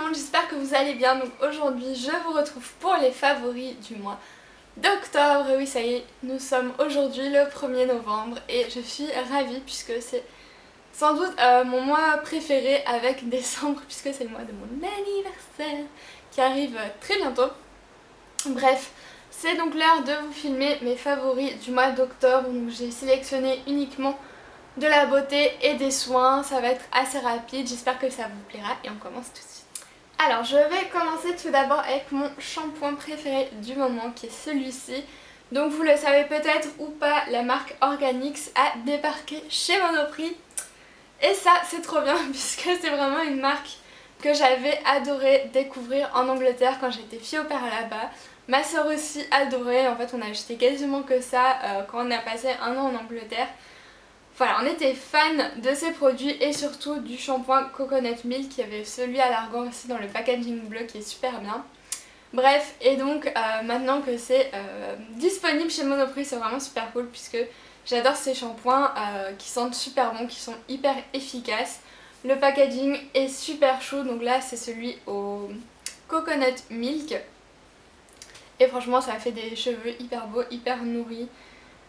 monde, j'espère que vous allez bien. Donc aujourd'hui je vous retrouve pour les favoris du mois d'octobre. Et oui, ça y est, nous sommes aujourd'hui le 1er novembre et je suis ravie puisque c'est sans doute mon mois préféré avec décembre, puisque c'est le mois de mon anniversaire qui arrive très bientôt. Bref, c'est donc l'heure de vous filmer mes favoris du mois d'octobre. Donc j'ai sélectionné uniquement de la beauté et des soins, ça va être assez rapide, j'espère que ça vous plaira et on commence tout de suite. Alors je vais commencer tout d'abord avec mon shampoing préféré du moment qui est celui-ci. Donc vous le savez peut-être ou pas, la marque Organix a débarqué chez Monoprix. Et ça c'est trop bien puisque c'est vraiment une marque que j'avais adoré découvrir en Angleterre quand j'étais fille au père là-bas. Ma soeur aussi adorait, en fait on a acheté quasiment que ça quand on a passé un an en Angleterre. Voilà, on était fan de ces produits et surtout du shampoing Coconut Milk. Il y avait celui à l'argan aussi dans le packaging bleu qui est super bien. Bref, et donc maintenant que c'est disponible chez Monoprix, c'est vraiment super cool puisque j'adore ces shampoings qui sentent super bon, qui sont hyper efficaces. Le packaging est super chou, donc là c'est celui au Coconut Milk. Et franchement ça fait des cheveux hyper beaux, hyper nourris.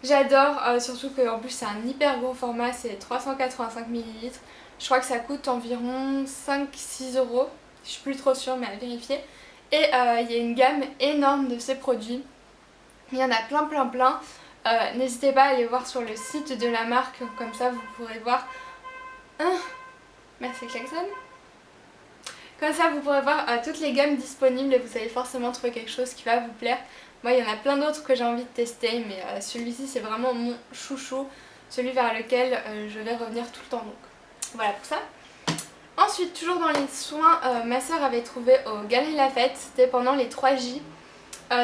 J'adore, surtout qu'en plus c'est un hyper gros format, c'est 385 ml. Je crois que ça coûte environ 5-6 euros, je suis plus trop sûre mais à vérifier. Et il y a une gamme énorme de ces produits, il y en a plein. N'hésitez pas à aller voir sur le site de la marque, comme ça vous pourrez voir... Merci Klaxon. Comme ça vous pourrez voir toutes les gammes disponibles et vous allez forcément trouver quelque chose qui va vous plaire. Moi il y en a plein d'autres que j'ai envie de tester, mais celui-ci c'est vraiment mon chouchou, celui vers lequel je vais revenir tout le temps, donc voilà pour ça. Ensuite, toujours dans les soins, ma soeur avait trouvé au Galeries Lafayette, c'était pendant les 3J,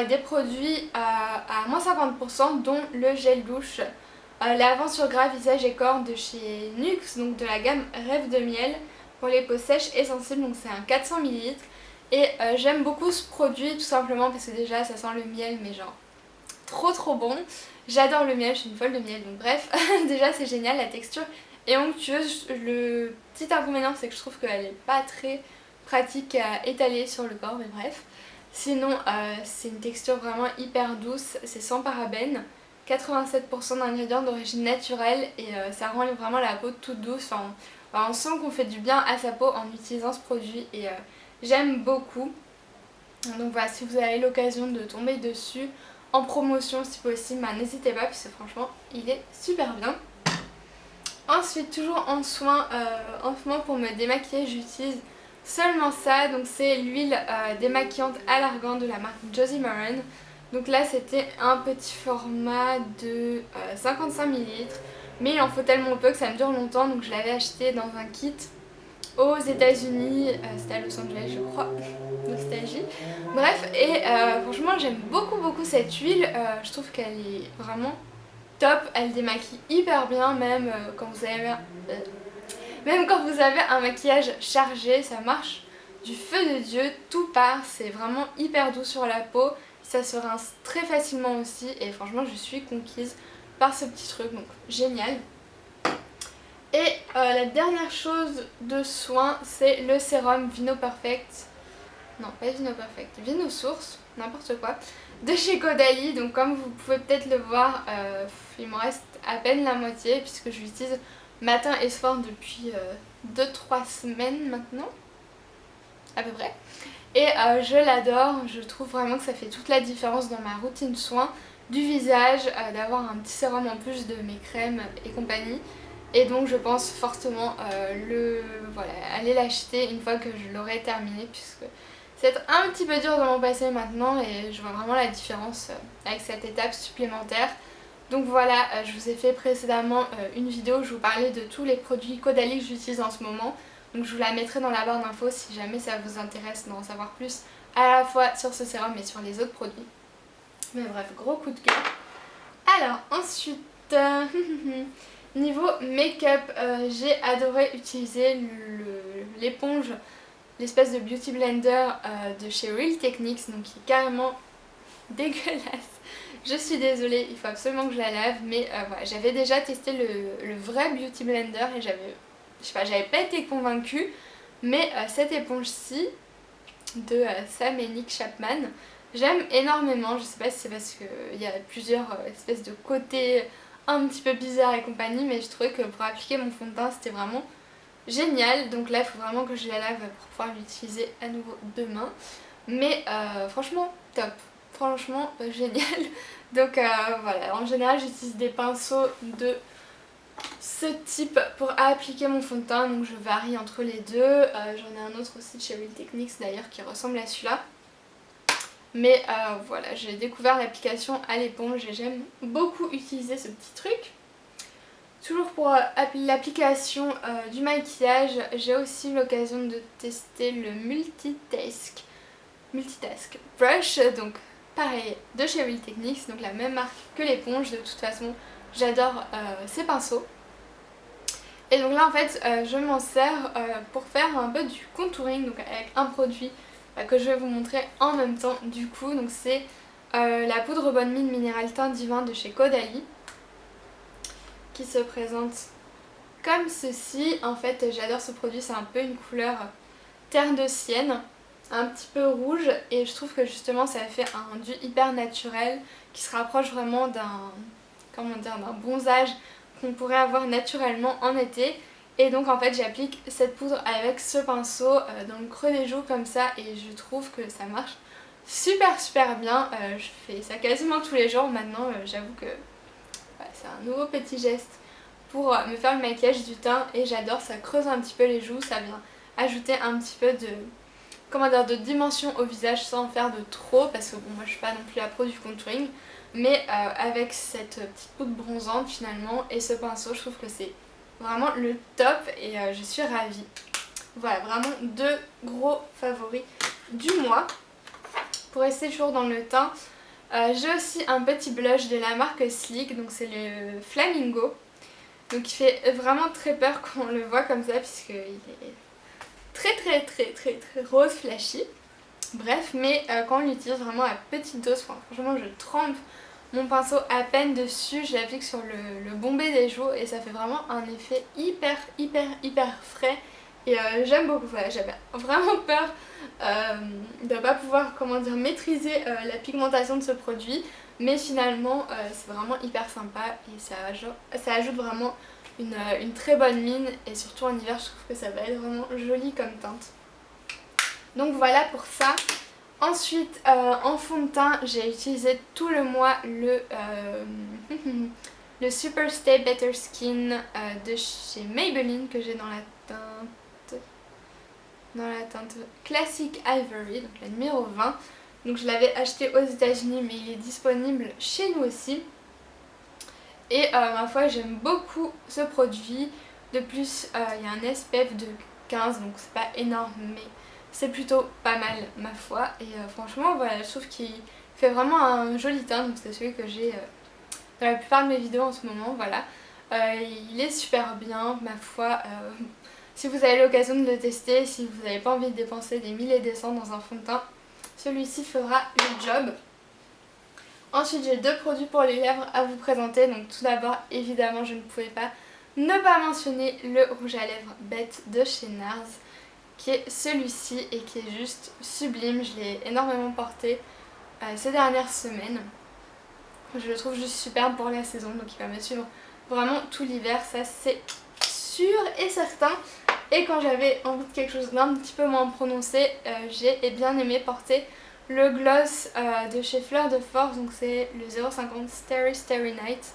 des produits à moins 50%, dont le gel douche lavant sur gras visage et corps de chez Nuxe, donc de la gamme Rêve de miel pour les peaux sèches et sensibles, donc c'est un 400 ml. Et j'aime beaucoup ce produit tout simplement parce que déjà ça sent le miel, mais genre trop bon. J'adore le miel, je suis une folle de miel, donc bref, déjà c'est génial, la texture est onctueuse. Le petit inconvénient c'est que je trouve qu'elle est pas très pratique à étaler sur le corps, mais bref. Sinon c'est une texture vraiment hyper douce, c'est sans parabènes, 87% d'ingrédients d'origine naturelle et ça rend vraiment la peau toute douce. Enfin, on sent qu'on fait du bien à sa peau en utilisant ce produit et j'aime beaucoup. Donc voilà, si vous avez l'occasion de tomber dessus en promotion si possible, n'hésitez pas puisque franchement il est super bien. Ensuite, toujours en soins, en ce moment pour me démaquiller j'utilise seulement ça, donc c'est l'huile démaquillante à l'argan de la marque Josie Maran. Donc là c'était un petit format de 55 ml, mais il en faut tellement peu que ça me dure longtemps, donc je l'avais acheté dans un kit aux États-Unis, c'était à Los Angeles je crois, nostalgie. Bref, et franchement j'aime beaucoup cette huile, je trouve qu'elle est vraiment top, elle démaquille hyper bien, même quand vous avez un maquillage chargé, ça marche du feu de Dieu, tout part, c'est vraiment hyper doux sur la peau, ça se rince très facilement aussi et franchement je suis conquise par ce petit truc, donc génial. Et la dernière chose de soin, c'est le sérum Vino Perfect, non pas Vino Perfect, Vino Source, n'importe quoi, de chez Caudalie. Donc comme vous pouvez peut-être le voir, il m'en reste à peine la moitié puisque je l'utilise matin et soir depuis 2-3 semaines maintenant, à peu près. Et je l'adore, je trouve vraiment que ça fait toute la différence dans ma routine soin du visage, d'avoir un petit sérum en plus de mes crèmes et compagnie. Et donc je pense fortement aller l'acheter une fois que je l'aurai terminé puisque c'est un petit peu dur de m'en passer maintenant et je vois vraiment la différence avec cette étape supplémentaire. Donc voilà, je vous ai fait précédemment une vidéo où je vous parlais de tous les produits Caudalie que j'utilise en ce moment. Donc je vous la mettrai dans la barre d'infos si jamais ça vous intéresse d'en savoir plus à la fois sur ce sérum et sur les autres produits. Mais bref, gros coup de cœur. Alors ensuite, niveau make-up, j'ai adoré utiliser l'éponge, l'espèce de beauty blender de chez Real Techniques, donc qui est carrément dégueulasse. Je suis désolée, il faut absolument que je la lave, mais voilà, j'avais déjà testé le vrai beauty blender et j'avais pas été convaincue, mais cette éponge-ci, de Sam et Nick Chapman. J'aime énormément, je sais pas si c'est parce qu'il y a plusieurs espèces de côtés un petit peu bizarres et compagnie, mais je trouvais que pour appliquer mon fond de teint c'était vraiment génial. Donc là il faut vraiment que je la lave pour pouvoir l'utiliser à nouveau demain. Mais franchement top, franchement génial. Donc voilà, en général j'utilise des pinceaux de ce type pour appliquer mon fond de teint, donc je varie entre les deux. J'en ai un autre aussi de chez Real Techniques d'ailleurs qui ressemble à celui-là. Mais voilà, j'ai découvert l'application à l'éponge et j'aime beaucoup utiliser ce petit truc. Toujours pour l'application du maquillage, j'ai aussi eu l'occasion de tester le Multitask Brush, donc pareil de chez Real Techniques, donc la même marque que l'éponge. De toute façon j'adore ces pinceaux. Et donc là en fait je m'en sers pour faire un peu du contouring, donc avec un produit que je vais vous montrer en même temps du coup. Donc c'est la poudre Bonne Mine Minéral Teint Divin de chez Caudalie, qui se présente comme ceci. En fait j'adore ce produit, c'est un peu une couleur terre de sienne, un petit peu rouge, et je trouve que justement ça fait un rendu hyper naturel qui se rapproche vraiment d'un bronzage qu'on pourrait avoir naturellement en été. Et donc en fait j'applique cette poudre avec ce pinceau dans le creux des joues comme ça, et je trouve que ça marche super bien. Je fais ça quasiment tous les jours maintenant. J'avoue que c'est un nouveau petit geste pour me faire le maquillage du teint et j'adore. Ça creuse un petit peu les joues, ça vient ajouter un petit peu de dimension au visage sans en faire de trop, parce que bon, moi je suis pas non plus la pro du contouring, mais avec cette petite poudre bronzante finalement et ce pinceau, je trouve que c'est vraiment le top et je suis ravie. Voilà, vraiment deux gros favoris du mois. Pour rester toujours dans le teint, j'ai aussi un petit blush de la marque Sleek, donc c'est le Flamingo. Donc il fait vraiment très peur quand on le voit comme ça, puisqu'il est très rose flashy. Bref, mais quand on l'utilise vraiment à petite dose, franchement je trempe mon pinceau à peine dessus, je l'applique sur le bombé des joues et ça fait vraiment un effet hyper frais. Et j'aime beaucoup. Voilà, j'avais vraiment peur de ne pas pouvoir maîtriser la pigmentation de ce produit, mais finalement c'est vraiment hyper sympa et ça ajoute vraiment une très bonne mine, et surtout en hiver je trouve que ça va être vraiment joli comme teinte. Donc voilà pour ça. Ensuite en fond de teint j'ai utilisé tout le mois le Super Stay Better Skin de chez Maybelline, que j'ai dans la teinte Classic Ivory, donc la numéro 20. Donc je l'avais acheté aux États-Unis mais il est disponible chez nous aussi. Et ma foi j'aime beaucoup ce produit. De plus il y a un SPF de 15, donc c'est pas énorme mais c'est plutôt pas mal ma foi. Et franchement voilà, je trouve qu'il fait vraiment un joli teint, donc c'est celui que j'ai dans la plupart de mes vidéos en ce moment. Voilà, il est super bien ma foi. Si vous avez l'occasion de le tester, si vous n'avez pas envie de dépenser des milliers et des cents dans un fond de teint, celui-ci fera le job. Ensuite j'ai deux produits pour les lèvres à vous présenter. Donc tout d'abord évidemment je ne pouvais pas ne pas mentionner le rouge à lèvres Bête de chez NARS, qui est celui-ci et qui est juste sublime. Je l'ai énormément porté ces dernières semaines. Je le trouve juste superbe pour la saison, donc il va me suivre vraiment tout l'hiver, ça c'est sûr et certain. Et quand j'avais envie de quelque chose d'un petit peu moins prononcé, j'ai bien aimé porter le gloss de chez Fleur de Force, donc c'est le 050 Starry Night.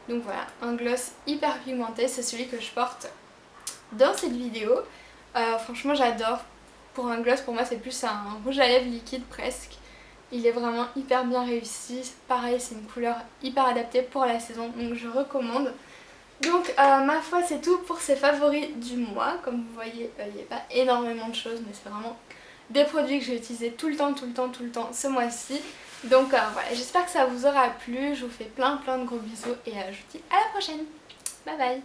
Donc voilà, un gloss hyper pigmenté, c'est celui que je porte dans cette vidéo. Franchement j'adore. Pour un gloss, pour moi c'est plus un rouge à lèvres liquide presque. Il est vraiment hyper bien réussi. Pareil, c'est une couleur hyper adaptée pour la saison, donc je recommande. Donc ma foi c'est tout pour ces favoris du mois. Comme vous voyez il n'y a pas énormément de choses, mais c'est vraiment des produits que j'ai utilisés tout le temps ce mois-ci. Donc voilà, j'espère que ça vous aura plu. Je vous fais plein de gros bisous et je vous dis à la prochaine. Bye bye.